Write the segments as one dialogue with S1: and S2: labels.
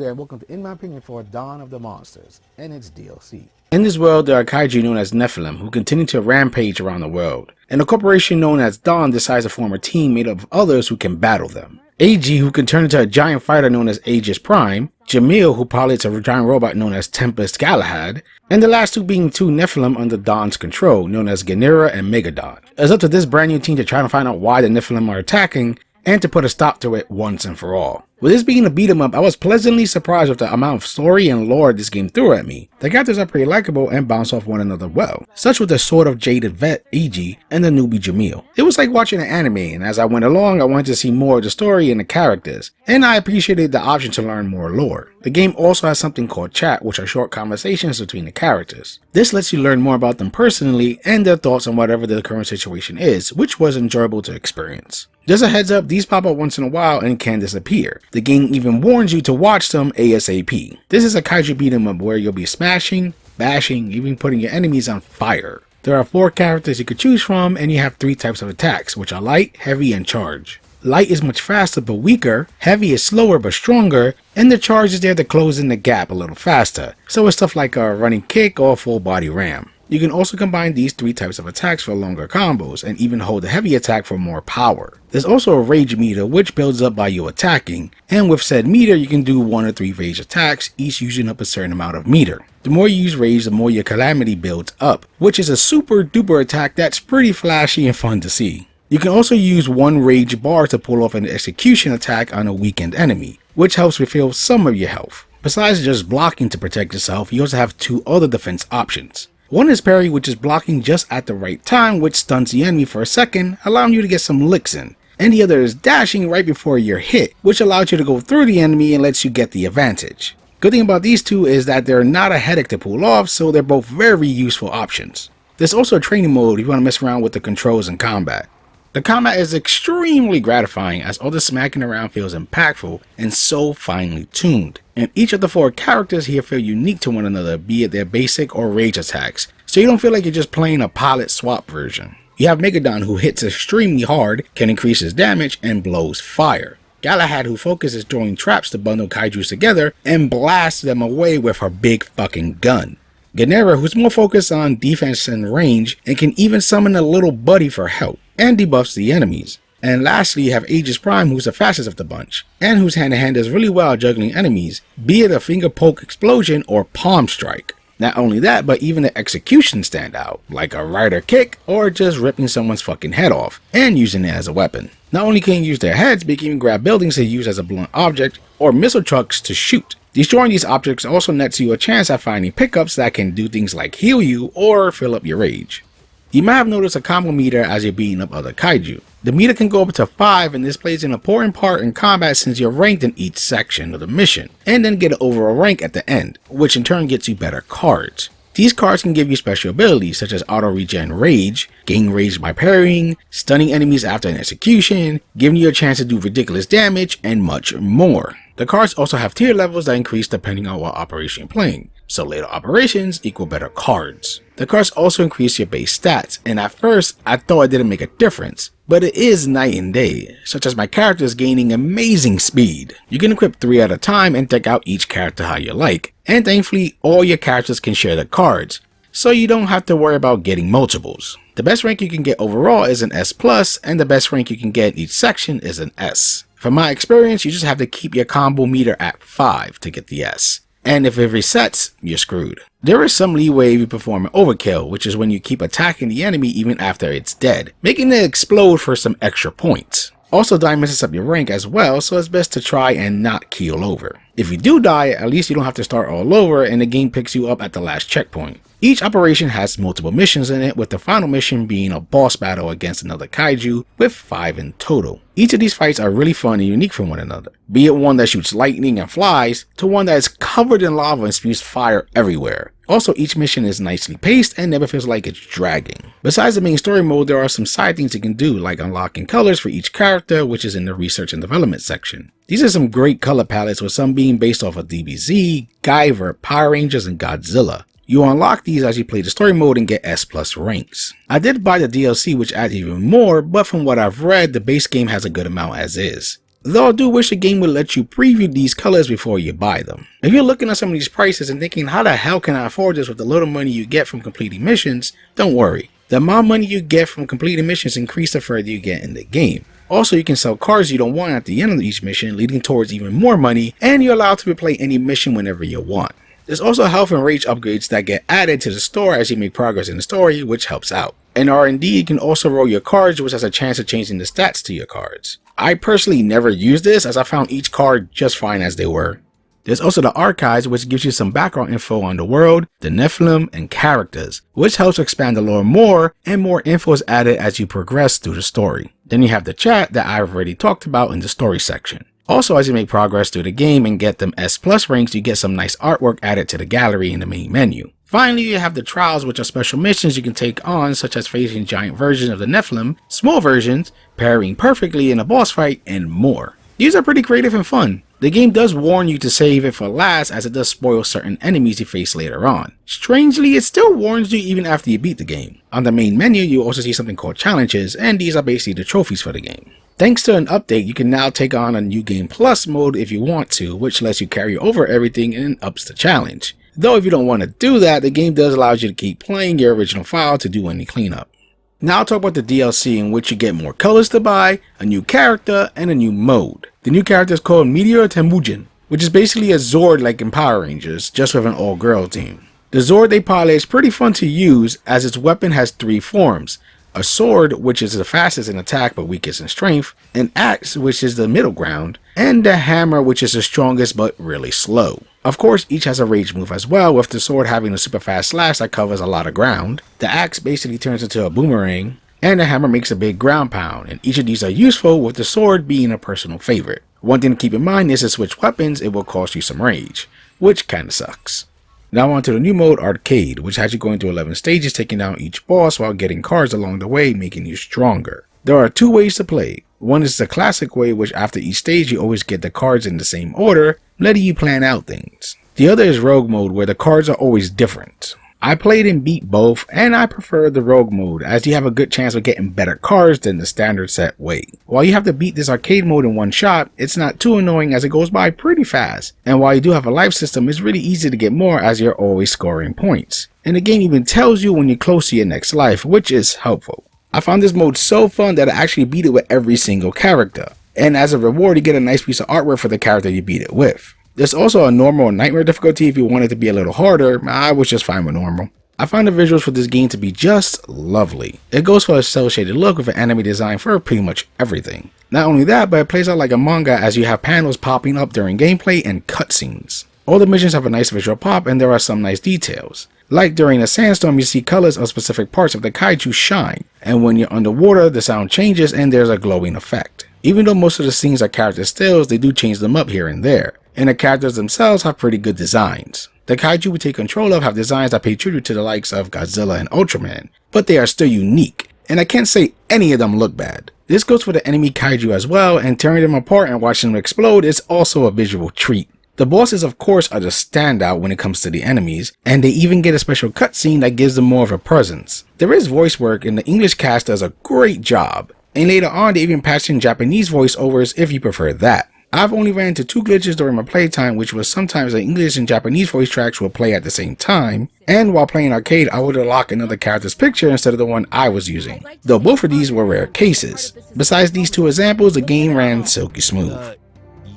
S1: there, and welcome to In My Opinion for Dawn of the Monsters and its DLC. In this world, there are kaiju known as Nephilim who continue to rampage around the world, and a corporation known as Dawn decides to form a team made up of others who can battle them. AG, who can turn into a giant fighter known as Aegis Prime, Jamil, who pilots a giant robot known as Tempest Galahad, and the last two being two Nephilim under Dawn's control, known as Ganira and Megadon. It's up to this brand new team to try to find out why the Nephilim are attacking, and to put a stop to it once and for all. With this being a beat 'em up, I was pleasantly surprised with the amount of story and lore this game threw at me. The characters are pretty likable and bounce off one another well, such with the sort of jaded vet, EG, and the newbie Jamil. It was like watching an anime, and as I went along, I wanted to see more of the story and the characters, and I appreciated the option to learn more lore. The game also has something called chat, which are short conversations between the characters. This lets you learn more about them personally and their thoughts on whatever the current situation is, which was enjoyable to experience. Just a heads up, these pop up once in a while and can disappear. The game even warns you to watch them ASAP. This is a kaiju beat 'em up where you'll be smashing, bashing, even putting your enemies on fire. There are 4 characters you could choose from, and you have 3 types of attacks, which are light, heavy, and charge. Light is much faster but weaker, heavy is slower but stronger, and the charge is there to close in the gap a little faster, so it's stuff like a running kick or full body ram. You can also combine these 3 types of attacks for longer combos, and even hold the heavy attack for more power. There's also a rage meter which builds up by you attacking, and with said meter you can do 1 or 3 rage attacks, each using up a certain amount of meter. The more you use rage, the more your calamity builds up, which is a super duper attack that's pretty flashy and fun to see. You can also use 1 rage bar to pull off an execution attack on a weakened enemy, which helps refill some of your health. Besides just blocking to protect yourself, you also have 2 other defense options. One is parry, which is blocking just at the right time, which stuns the enemy for a second, allowing you to get some licks in. And the other is dashing right before you're hit, which allows you to go through the enemy and lets you get the advantage. Good thing about these 2 is that they're not a headache to pull off, so they're both very useful options. There's also a training mode if you want to mess around with the controls in combat. The combat is extremely gratifying as all the smacking around feels impactful and so finely tuned. And each of the 4 characters here feel unique to one another, be it their basic or rage attacks, so you don't feel like you're just playing a pilot swap version. You have Megadon, who hits extremely hard, can increase his damage, and blows fire. Galahad, who focuses throwing traps to bundle kaijus together and blasts them away with her big fucking gun. Ganera, who's more focused on defense and range and can even summon a little buddy for help and debuffs the enemies. And lastly, you have Aegis Prime, who's the fastest of the bunch and whose hand-to-hand does really well at juggling enemies, be it a finger poke explosion or palm strike. Not only that, but even the executions stand out, like a rider kick or just ripping someone's fucking head off and using it as a weapon. Not only can you use their heads, but you can even grab buildings to use as a blunt object or missile trucks to shoot. Destroying these objects also nets you a chance at finding pickups that can do things like heal you or fill up your rage. You might have noticed a combo meter as you're beating up other kaiju. The meter can go up to 5, and this plays an important part in combat since you're ranked in each section of the mission, and then get an overall rank at the end, which in turn gets you better cards. These cards can give you special abilities such as auto regen rage, gain rage by parrying, stunning enemies after an execution, giving you a chance to do ridiculous damage, and much more. The cards also have tier levels that increase depending on what operation you're playing, so later operations equal better cards. The cards also increase your base stats, and at first I thought it didn't make a difference, but it is night and day, such as my characters gaining amazing speed. You can equip 3 at a time and deck out each character how you like, and thankfully all your characters can share the cards, so you don't have to worry about getting multiples. The best rank you can get overall is an S+, and the best rank you can get in each section is an S. From my experience, you just have to keep your combo meter at 5 to get the S. And if it resets, you're screwed. There is some leeway if you perform an overkill, which is when you keep attacking the enemy even after it's dead, making it explode for some extra points. Also, dying messes up your rank as well, so it's best to try and not keel over. If you do die, at least you don't have to start all over and the game picks you up at the last checkpoint. Each operation has multiple missions in it, with the final mission being a boss battle against another kaiju, with 5 in total. Each of these fights are really fun and unique from one another, be it one that shoots lightning and flies, to one that is covered in lava and spews fire everywhere. Also, each mission is nicely paced and never feels like it's dragging. Besides the main story mode, there are some side things you can do, like unlocking colors for each character, which is in the research and development section. These are some great color palettes, with some being based off of DBZ, Guyver, Power Rangers, and Godzilla. You unlock these as you play the story mode and get S+ ranks. I did buy the DLC, which adds even more, but from what I've read, the base game has a good amount as is. though I do wish the game would let you preview these colors before you buy them. If you're looking at some of these prices and thinking, how the hell can I afford this with the little money you get from completing missions, don't worry. The amount of money you get from completing missions increase the further you get in the game. Also, you can sell cards you don't want at the end of each mission, leading towards even more money, and you're allowed to replay any mission whenever you want. There's also health and rage upgrades that get added to the store as you make progress in the story, which helps out. In R&D, you can also roll your cards, which has a chance of changing the stats to your cards. I personally never used this, as I found each card just fine as they were. There's also the archives, which gives you some background info on the world, the Nephilim, and characters, which helps expand the lore more, and more info is added as you progress through the story. Then you have the chat that I've already talked about in the story section. Also, as you make progress through the game and get them S+ ranks, you get some nice artwork added to the gallery in the main menu. Finally, you have the trials, which are special missions you can take on, such as facing giant versions of the Nephilim, small versions, parrying perfectly in a boss fight, and more. These are pretty creative and fun. The game does warn you to save it for last, as it does spoil certain enemies you face later on. Strangely, it still warns you even after you beat the game. On the main menu, you also see something called challenges, and these are basically the trophies for the game. Thanks to an update, you can now take on a New Game Plus mode if you want to, which lets you carry over everything and ups the challenge. Though if you don't want to do that, the game does allow you to keep playing your original file to do any cleanup. Now I'll talk about the DLC, in which you get more colors to buy, a new character, and a new mode. The new character is called Meteor Temujin, which is basically a Zord like in Power Rangers, just with an all-girl team. The Zord they pilot is pretty fun to use, as its weapon has 3 forms. A sword, which is the fastest in attack but weakest in strength, an axe, which is the middle ground, and a hammer, which is the strongest but really slow. Of course, each has a rage move as well, with the sword having a super fast slash that covers a lot of ground. The axe basically turns into a boomerang, and the hammer makes a big ground pound, and each of these are useful, with the sword being a personal favorite. One thing to keep in mind is to switch weapons, it will cost you some rage, which kinda sucks. Now on to the new mode, Arcade, which has you going through 11 stages, taking down each boss while getting cards along the way, making you stronger. There are 2 ways to play. One is the classic way, which after each stage you always get the cards in the same order, letting you plan out things. The other is Rogue mode, where the cards are always different. I played and beat both, and I prefer the Rogue mode, as you have a good chance of getting better cards than the standard set way. While you have to beat this arcade mode in one shot, it's not too annoying as it goes by pretty fast, and while you do have a life system, it's really easy to get more as you're always scoring points. And the game even tells you when you're close to your next life, which is helpful. I found this mode so fun that I actually beat it with every single character, and as a reward you get a nice piece of artwork for the character you beat it with. There's also a normal and nightmare difficulty if you want it to be a little harder. I was just fine with normal. I find the visuals for this game to be just lovely. It goes for a cel-shaded look with an anime design for pretty much everything. Not only that, but it plays out like a manga as you have panels popping up during gameplay and cutscenes. All the missions have a nice visual pop, and there are some nice details. Like during a sandstorm, you see colors of specific parts of the kaiju shine, and when you're underwater the sound changes and there's a glowing effect. Even though most of the scenes are character stills, they do change them up here and there, and the characters themselves have pretty good designs. The kaiju we take control of have designs that pay tribute to the likes of Godzilla and Ultraman, but they are still unique, and I can't say any of them look bad. This goes for the enemy kaiju as well, and tearing them apart and watching them explode is also a visual treat. The bosses of course are the standout when it comes to the enemies, and they even get a special cutscene that gives them more of a presence. There is voice work, and the English cast does a great job, and later on they even patched in Japanese voiceovers if you prefer that. I've only ran into 2 glitches during my playtime, which was sometimes the English and Japanese voice tracks will play at the same time, and while playing arcade I would unlock another character's picture instead of the one I was using, though both of these were rare cases. Besides these 2 examples, the game ran silky smooth.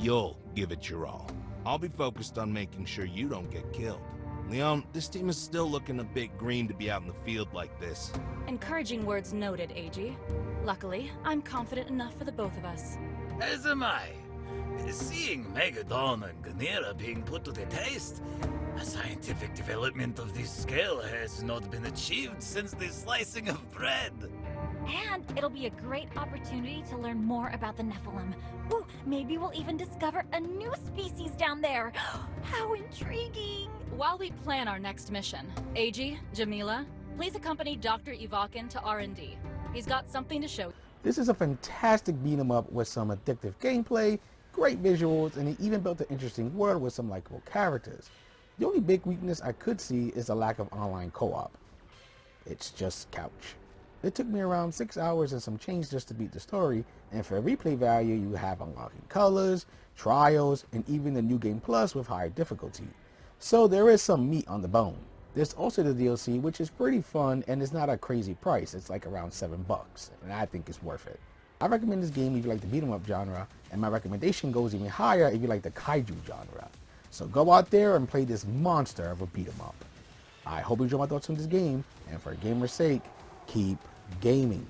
S2: You'll give it your all. I'll be focused on making sure you don't get killed. Leon, this team is still looking a bit green to be out in the field like this.
S3: Encouraging words noted, AG. Luckily, I'm confident enough for the both of us.
S4: As am I. Seeing Megadon and Ganera being put to the test, a scientific development of this scale has not been achieved since the slicing of bread.
S5: And it'll be a great opportunity to learn more about the Nephilim. Ooh, maybe we'll even discover a new species down there. How intriguing!
S3: While we plan our next mission, AG, Jamila, please accompany Dr. Ivakin to R&D. He's got something to show.
S1: This is a fantastic beat 'em up with some addictive gameplay, great visuals, and he even built an interesting world with some likable characters. The only big weakness I could see is the lack of online co-op. It's just couch. It took me around 6 hours and some change just to beat the story, and for replay value you have unlocking colors, trials, and even the New Game Plus with higher difficulty. So there is some meat on the bone. There's also the DLC, which is pretty fun and is not a crazy price. It's like around $7, and I think it's worth it. I recommend this game if you like the beat 'em up genre, and my recommendation goes even higher if you like the kaiju genre. So go out there and play this monster of a beat 'em up. I hope you enjoy my thoughts on this game, and for a gamer's sake, keep gaming.